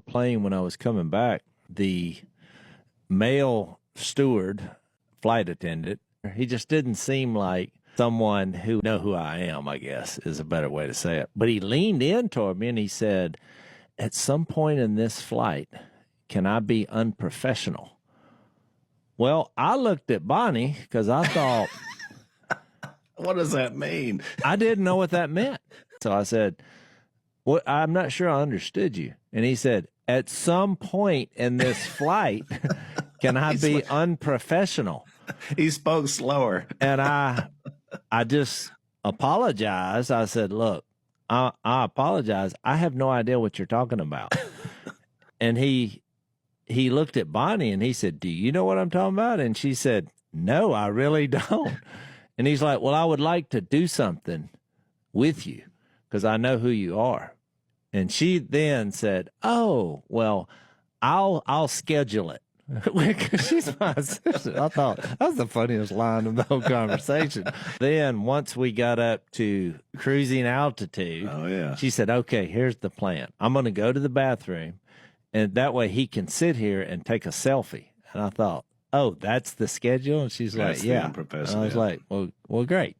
plane when I was coming back, the male steward, flight attendant, he just didn't seem like someone who know who I am, I guess, is a better way to say it. But he leaned in toward me and he said, at some point in this flight, can I be unprofessional? Well, I looked at Bonnie because I thought, what does that mean? I didn't know what that meant. So I said, well, I'm not sure I understood you. And he said, at some point in this flight, can I be unprofessional? He spoke slower. And I just apologized. I said, look, I apologize. I have no idea what you're talking about. And he looked at Bonnie and he said, do you know what I'm talking about? And she said, no, I really don't. And he's like, well, I would like to do something with you because I know who you are. And she then said, oh, well, I'll schedule it. She's my assistant. I thought that was the funniest line of the whole conversation. Then once we got up to cruising altitude, she said, okay, here's the plan. I'm going to go to the bathroom, and that way he can sit here and take a selfie. And I thought, oh, that's the schedule? And she's like, yeah. And I was like, well, great.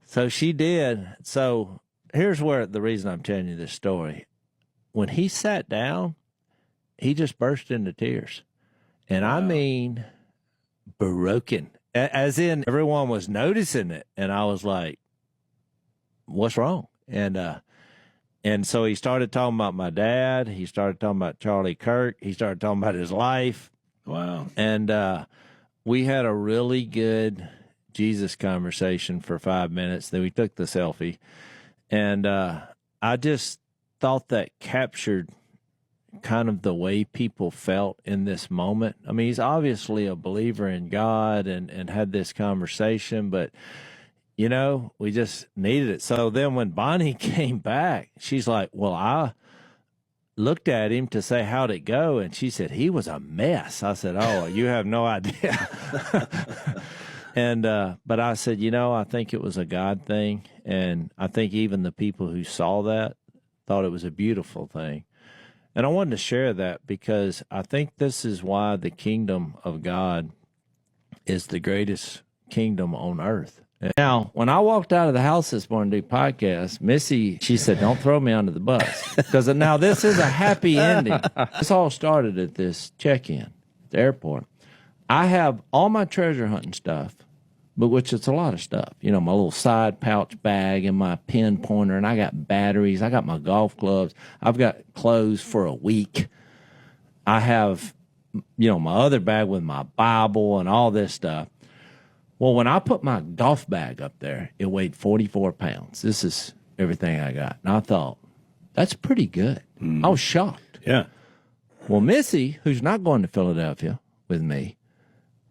So she did. So here's where the reason I'm telling you this story. When he sat down, he just burst into tears. And I mean, broken, as in everyone was noticing it. And I was like, what's wrong? And so he started talking about my dad. He started talking about Charlie Kirk. He started talking about his life. Wow. And we had a really good Jesus conversation for 5 minutes. Then we took the selfie. And I just thought that captured kind of the way people felt in this moment. I mean, he's obviously a believer in God and had this conversation, but, you know, we just needed it. So then when Bonnie came back, she's like, well, I looked at him to say, how'd it go? And she said, he was a mess. I said, oh, you have no idea. But I said, you know, I think it was a God thing. And I think even the people who saw that thought it was a beautiful thing. And I wanted to share that because I think this is why the kingdom of God is the greatest kingdom on earth. Now, when I walked out of the house this morning to do podcast, Missy, she said, don't throw me under the bus. Because now this is a happy ending. This all started at this check-in at the airport. I have all my treasure hunting stuff, but which it's a lot of stuff. You know, my little side pouch bag and my pen pointer, and I got batteries. I got my golf clubs. I've got clothes for a week. I have, you know, my other bag with my Bible and all this stuff. Well, when I put my golf bag up there, it weighed 44 pounds. This is everything I got. And I thought, that's pretty good. I was shocked. Yeah. Well, Missy, who's not going to Philadelphia with me,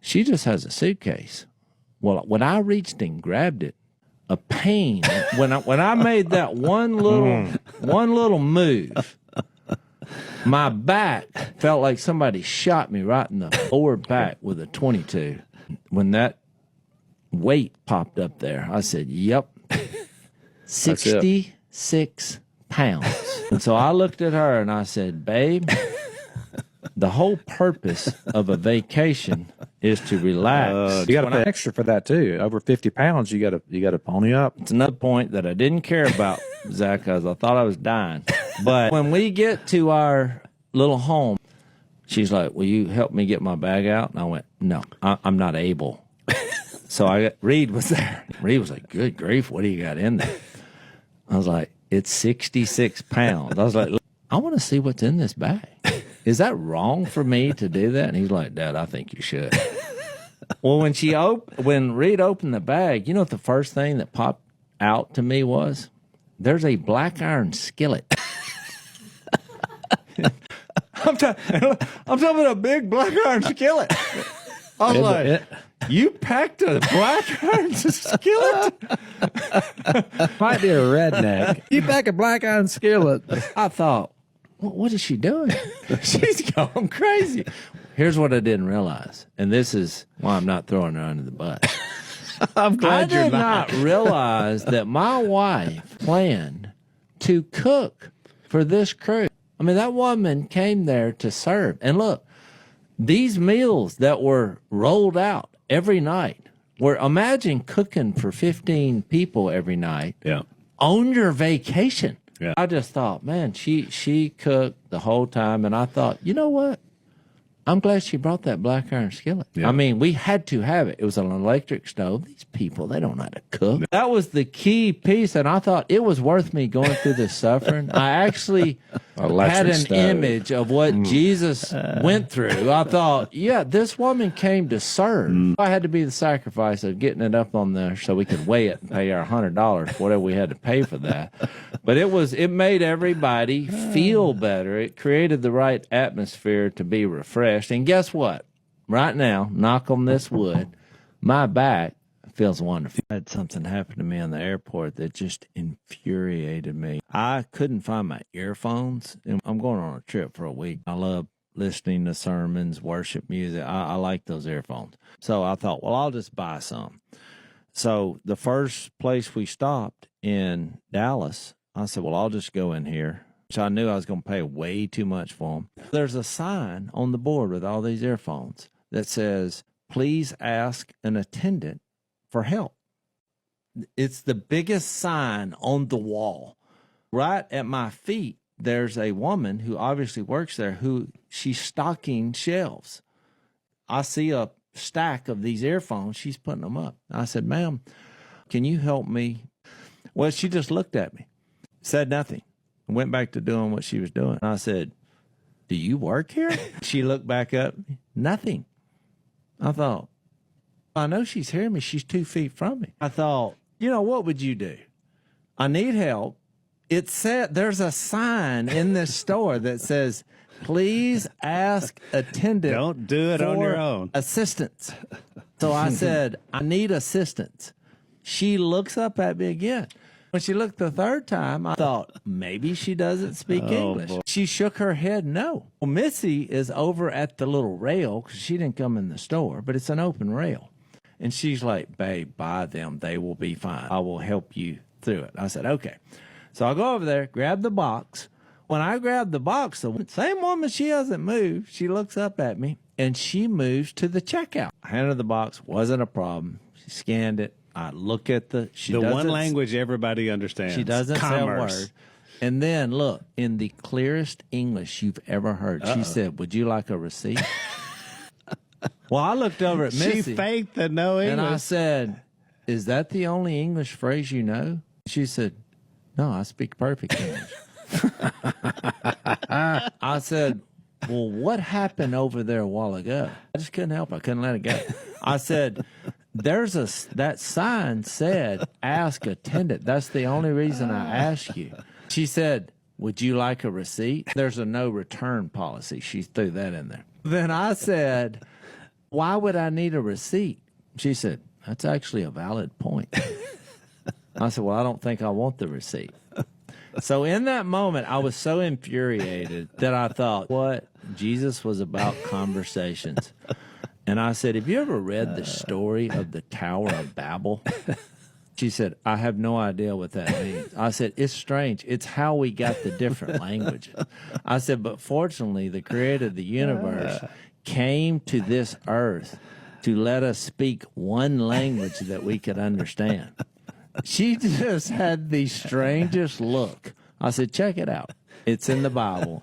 she just has a suitcase. Well, when I reached and grabbed it, a pain. When I made that one little move, my back felt like somebody shot me right in the forward back with a .22. When that weight popped up there, I said, "Yep, 66 pounds." And so I looked at her and I said, "Babe, the whole purpose of a vacation is to relax." You got to pay extra for that too. Over 50 pounds, you got to pony up. It's another point that I didn't care about, Zach, because I thought I was dying. But when we get to our little home, she's like, "Will you help me get my bag out?" And I went, "No, I'm not able." So Reed was there. Reed was like, "Good grief, what do you got in there?" I was like, "It's 66 pounds." I was like, "I want to see what's in this bag. Is that wrong for me to do that?" And he's like, "Dad, I think you should." Well, when Reed opened the bag, you know what the first thing that popped out to me was? There's a black iron skillet. I'm talking about a big black iron skillet. I was like, "You packed a black iron skillet?" Might be a redneck. You pack a black iron skillet. I thought, what is she doing? She's going crazy. Here's what I didn't realize, and this is why I'm not throwing her under the bus. I'm glad I did not realize that my wife planned to cook for this crew. I I mean, that woman came there to serve. And look, these meals that were rolled out every night were, imagine cooking for 15 people every night on your vacation. Yeah. I just thought, man, she cooked the whole time. And I thought, you know what? I'm glad she brought that black iron skillet. Yeah. I mean, we had to have it. It was an electric stove. These people, they don't know how to cook. That was the key piece, and I thought it was worth me going through this suffering. I actually had an image of what Jesus went through. I thought, yeah, this woman came to serve. I had to be the sacrifice of getting it up on there so we could weigh it and pay our $100, whatever we had to pay for that. But it made everybody feel better. It created the right atmosphere to be refreshed. And guess what? Right now, knock on this wood, my back feels wonderful. I had something happen to me in the airport that just infuriated me. I couldn't find my earphones. And I'm going on a trip for a week. I love listening to sermons, worship music. I like those earphones. So I thought, well, I'll just buy some. So the first place we stopped in Dallas, I said, well, I'll just go in here. So I knew I was going to pay way too much for them. There's a sign on the board with all these earphones that says, please ask an attendant for help. It's the biggest sign on the wall. Right at my feet, there's a woman who obviously works there who she's stocking shelves. I see a stack of these earphones. She's putting them up. I said, ma'am, can you help me? Well, she just looked at me, said nothing. Went back to doing what she was doing. I said, do you work here? She looked back up, nothing. I thought, I know she's hearing me. She's 2 feet from me. I thought, you know, what would you do? I need help. It said there's a sign in this store that says, please ask attendant. Don't do it on your own. Assistance. So I said, I need assistance. She looks up at me again. When she looked the third time, I thought, maybe she doesn't speak English. Boy. She shook her head, no. Well, Missy is over at the little rail because she didn't come in the store, but it's an open rail. And she's like, babe, buy them. They will be fine. I will help you through it. I said, okay. So I go over there, grab the box. When I grab the box, the same woman, she hasn't moved. She looks up at me, and she moves to the checkout. I handed her the box. Wasn't a problem. She scanned it. I look at the one language everybody understands. She doesn't say a word. And then, look, in the clearest English you've ever heard, she said, would you like a receipt? Well, I looked over at Missy. She faked the no English. And I said, is that the only English phrase you know? She said, no, I speak perfect English. I said, well, what happened over there a while ago? I just couldn't help it. I couldn't let it go. I said, that sign said, ask attendant. That's the only reason I asked you. She said, would you like a receipt? There's a no return policy. She threw that in there. Then I said, why would I need a receipt? She said, that's actually a valid point. I said, well, I don't think I want the receipt. So in that moment, I was so infuriated that I thought, what? Jesus was about conversations. And I said, have you ever read the story of the Tower of Babel? She said, I have no idea what that means. I said, it's strange. It's how we got the different languages. I said, but fortunately, the creator of the universe came to this earth to let us speak one language that we could understand. She just had the strangest look. I said, check it out. It's in the Bible.